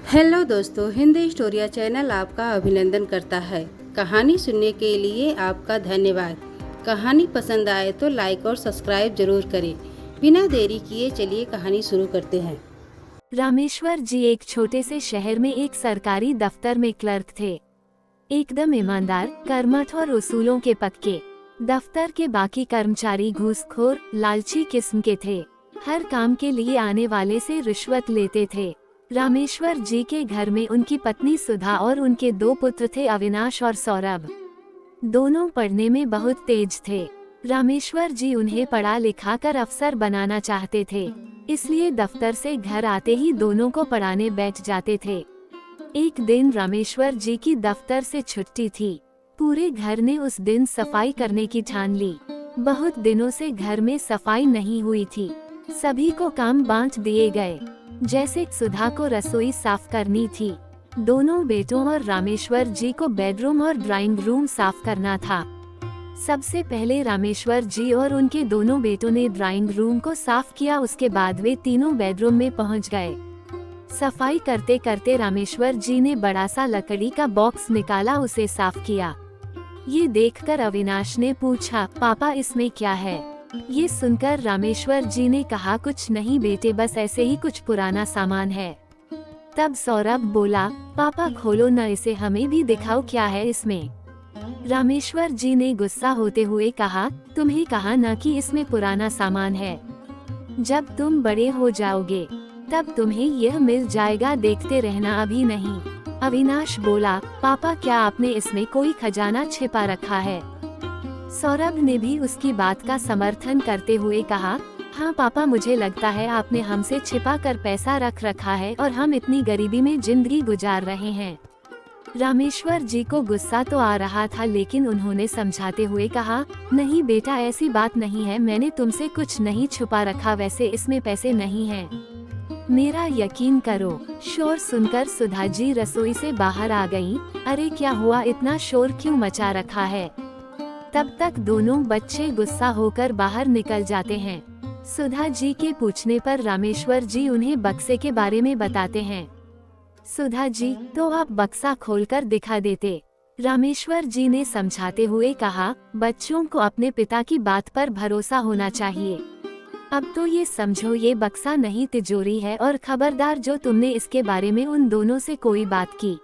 Hello दोस्तों, Hindi स्टोरिया channel आपका अभिनंदन करता है। कहानी सुनने के लिए आपका धन्यवाद। कहानी पसंद आए तो लाइक और सब्सक्राइब जरूर करें। बिना देरी किए चलिए कहानी शुरू करते हैं। रामेश्वर जी एक छोटे से शहर में एक सरकारी दफ्तर में क्लर्क थे। एकदम ईमानदार, कर्मठ और उसूलों के पक्के। दफ्तर के बाकी कर्मचारी घूसखोर, लालची किस्म के थे। हर काम के लिए आने वाले से रिश्वत लेते थे। रामेश्वर जी के घर में उनकी पत्नी सुधा और उनके दो पुत्र थे, अविनाश और सौरभ। दोनों पढ़ने में बहुत तेज थे। रामेश्वर जी उन्हें पढ़ा लिखा कर अफसर बनाना चाहते थे, इसलिए दफ्तर से घर आते ही दोनों को पढ़ाने बैठ जाते थे। एक दिन रामेश्वर जी की दफ्तर से छुट्टी थी। पूरे घर ने उस दिन सफाई करने की ठान ली। बहुत दिनों से घर में सफाई नहीं हुई थी। सभी को काम बांट दिए गए। जैसे सुधा को रसोई साफ करनी थी, दोनों बेटों और रामेश्वर जी को बेडरूम और ड्राइंग रूम साफ करना था। सबसे पहले रामेश्वर जी और उनके दोनों बेटों ने ड्राइंग रूम को साफ किया। उसके बाद वे तीनों बेडरूम में पहुंच गए। सफाई करते करते रामेश्वर जी ने बड़ा सा लकड़ी का बॉक्स निकाला, उसे साफ किया। ये देखकर अविनाश ने पूछा, पापा इसमें क्या है? ये सुनकर रामेश्वर जी ने कहा, कुछ नहीं बेटे, बस ऐसे ही कुछ पुराना सामान है। तब सौरभ बोला, पापा खोलो न इसे, हमें भी दिखाओ क्या है इसमें। रामेश्वर जी ने गुस्सा होते हुए कहा, तुम्हें कहा ना कि इसमें पुराना सामान है। जब तुम बड़े हो जाओगे तब तुम्हें यह मिल जाएगा, देखते रहना, अभी नहीं। अविनाश बोला, पापा क्या आपने इसमें कोई खजाना छिपा रखा है? सौरभ ने भी उसकी बात का समर्थन करते हुए कहा, हाँ पापा, मुझे लगता है आपने हमसे छिपा कर पैसा रख रखा है और हम इतनी गरीबी में जिंदगी गुजार रहे हैं। रामेश्वर जी को गुस्सा तो आ रहा था, लेकिन उन्होंने समझाते हुए कहा, नहीं बेटा, ऐसी बात नहीं है, मैंने तुमसे कुछ नहीं छुपा रखा, वैसे इसमें पैसे नहीं हैं। मेरा यकीन करो। शोर सुनकर सुधा जी रसोई से बाहर आ गईं। अरे क्या हुआ, इतना शोर क्यों मचा रखा है? तब तक दोनों बच्चे गुस्सा होकर बाहर निकल जाते हैं। सुधा जी के पूछने पर रामेश्वर जी उन्हें बक्से के बारे में बताते हैं। सुधा जी, तो आप बक्सा खोलकर दिखा देते। रामेश्वर जी ने समझाते हुए कहा, बच्चों को अपने पिता की बात पर भरोसा होना चाहिए। अब तो ये समझो, ये बक्सा नहीं तिजोरी है, और खबरदार जो तुमने इसके बारे में उन दोनों से कोई बात की।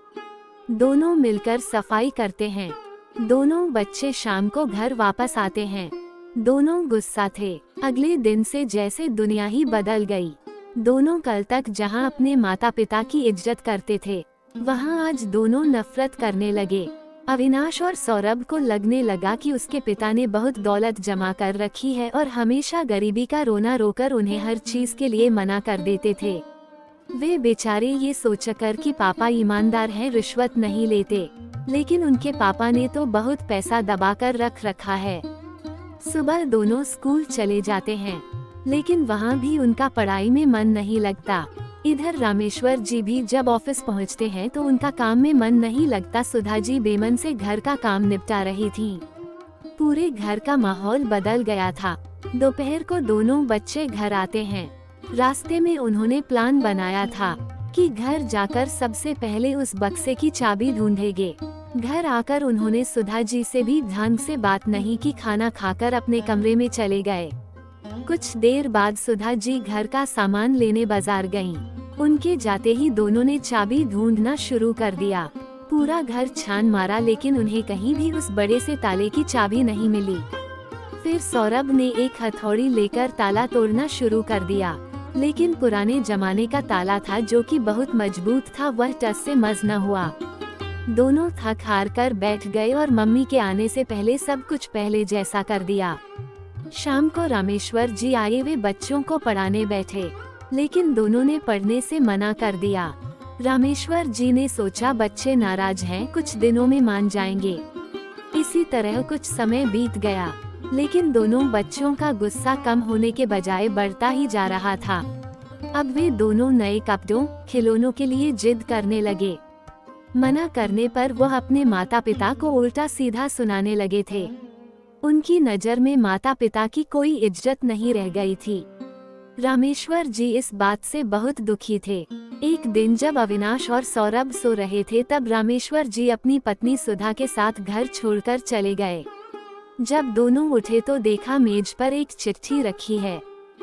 दोनों मिलकर सफाई करते हैं। दोनों बच्चे शाम को घर वापस आते हैं। दोनों गुस्सा थे। अगले दिन से जैसे दुनिया ही बदल गई। दोनों कल तक जहां अपने माता पिता की इज्जत करते थे, वहां आज दोनों नफरत करने लगे। अविनाश और सौरभ को लगने लगा कि उसके पिता ने बहुत दौलत जमा कर रखी है और हमेशा गरीबी का रोना रोकर उन्हें हर चीज के लिए मना कर देते थे। वे बेचारे ये सोचकर कि पापा ईमानदार हैं, रिश्वत नहीं लेते, लेकिन उनके पापा ने तो बहुत पैसा दबाकर रख रखा है। सुबह दोनों स्कूल चले जाते हैं, लेकिन वहाँ भी उनका पढ़ाई में मन नहीं लगता। इधर रामेश्वर जी भी जब ऑफिस पहुँचते हैं तो उनका काम में मन नहीं लगता। सुधा जी बेमन से घर का काम निपटा रही थीं। पूरे घर का माहौल बदल गया था। दोपहर को दोनों बच्चे घर आते हैं। रास्ते में उन्होंने प्लान बनाया था कि घर जाकर सबसे पहले उस बक्से की चाबी ढूंढेंगे। घर आकर उन्होंने सुधा जी से भी ढंग से बात नहीं की, खाना खाकर अपने कमरे में चले गए। कुछ देर बाद सुधा जी घर का सामान लेने बाजार गईं। उनके जाते ही दोनों ने चाबी ढूंढना शुरू कर दिया। पूरा घर छान मारा, लेकिन उन्हें कहीं भी उस बड़े से ताले की चाबी नहीं मिली। फिर सौरभ ने एक हथौड़ी लेकर ताला तोड़ना शुरू कर दिया, लेकिन पुराने जमाने का ताला था जो कि बहुत मजबूत था, वह टस से मस न हुआ। दोनों थक हार कर बैठ गए और मम्मी के आने से पहले सब कुछ पहले जैसा कर दिया। शाम को रामेश्वर जी आए। वे बच्चों को पढ़ाने बैठे, लेकिन दोनों ने पढ़ने से मना कर दिया। रामेश्वर जी ने सोचा बच्चे नाराज हैं, कुछ दिनों में मान जाएंगे। इसी तरह कुछ समय बीत गया, लेकिन दोनों बच्चों का गुस्सा कम होने के बजाय बढ़ता ही जा रहा था। अब वे दोनों नए कपड़ों, खिलौनों के लिए जिद करने लगे। मना करने पर वह अपने माता पिता को उल्टा सीधा सुनाने लगे थे। उनकी नज़र में माता पिता की कोई इज्जत नहीं रह गई थी। रामेश्वर जी इस बात से बहुत दुखी थे। एक दिन जब अविनाश और सौरभ सो रहे थे तब रामेश्वर जी अपनी पत्नी सुधा के साथ घर छोड़कर चले गए। जब दोनों उठे तो देखा मेज पर एक चिट्ठी रखी है।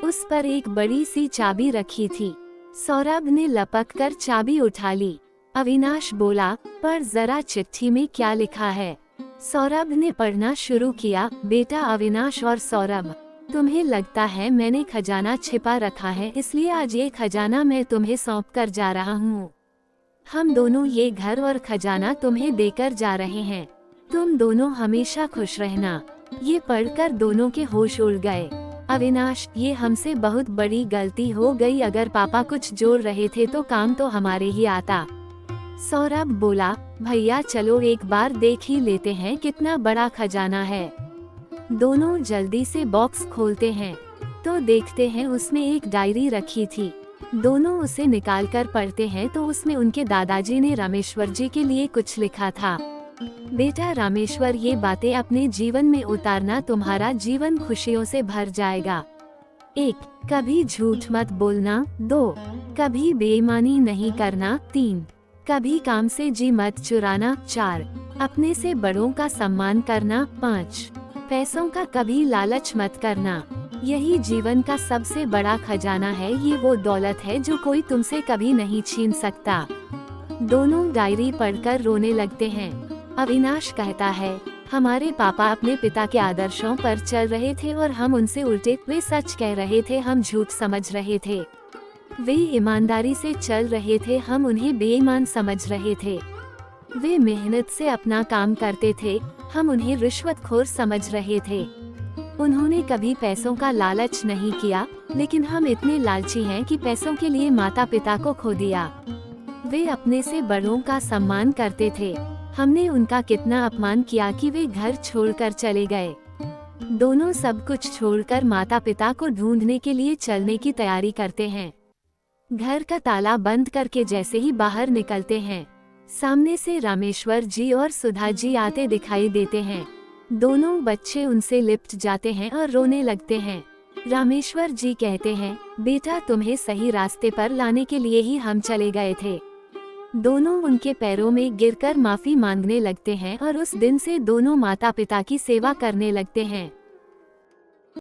उस पर एक बड़ी सी चाबी रखी थी। सौरभ ने लपक कर चाबी उठा ली। अविनाश बोला, पर जरा चिट्ठी में क्या लिखा है? सौरभ ने पढ़ना शुरू किया। बेटा अविनाश और सौरभ, तुम्हें लगता है मैंने खजाना छिपा रखा है, इसलिए आज ये खजाना मैं तुम्हें सौंप कर जा रहा हूँ। हम दोनों ये घर और खजाना तुम्हें देकर जा रहे हैं। तुम दोनों हमेशा खुश रहना। ये पढ़कर दोनों के होश उड़ गए। अविनाश, ये हमसे बहुत बड़ी गलती हो गई। अगर पापा कुछ जोड़ रहे थे तो काम तो हमारे ही आता। सौरभ बोला, भैया चलो एक बार देख ही लेते हैं कितना बड़ा खजाना है। दोनों जल्दी से बॉक्स खोलते हैं तो देखते हैं उसमें एक डायरी रखी थी। दोनों उसे निकालकर पढ़ते हैं तो उसमें उनके दादाजी ने रामेश्वर जी के लिए कुछ लिखा था। बेटा रामेश्वर, ये बातें अपने जीवन में उतारना, तुम्हारा जीवन खुशियों से भर जाएगा। 1. कभी झूठ मत बोलना। 2. कभी बेईमानी नहीं करना। 3. कभी काम से जी मत चुराना। 4. अपने से बड़ों का सम्मान करना। 5. पैसों का कभी लालच मत करना। यही जीवन का सबसे बड़ा खजाना है। ये वो दौलत है जो कोई तुमसे कभी नहीं छीन सकता। दोनों डायरी पढ़कर रोने लगते हैं। अविनाश कहता है, हमारे पापा अपने पिता के आदर्शों पर चल रहे थे और हम उनसे उल्टे। वे सच कह रहे थे, हम झूठ समझ रहे थे। वे ईमानदारी से चल रहे थे, हम उन्हें बेईमान समझ रहे थे। वे मेहनत से अपना काम करते थे, हम उन्हें रिश्वतखोर समझ रहे थे। उन्होंने कभी पैसों का लालच नहीं किया, लेकिन हम इतने लालची हैं कि पैसों के लिए माता पिता को खो दिया। वे अपने से बड़ों का सम्मान करते थे, हमने उनका कितना अपमान किया कि वे घर छोड़कर चले गए। दोनों सब कुछ छोड़कर माता पिता को ढूंढने के लिए चलने की तैयारी करते हैं। घर का ताला बंद करके जैसे ही बाहर निकलते हैं, सामने से रामेश्वर जी और सुधा जी आते दिखाई देते हैं। दोनों बच्चे उनसे लिपट जाते हैं और रोने लगते हैं। रामेश्वर जी कहते हैं, बेटा तुम्हें सही रास्ते पर लाने के लिए ही हम चले गए थे। दोनों उनके पैरों में गिरकर माफी मांगने लगते हैं और उस दिन से दोनों माता पिता की सेवा करने लगते हैं।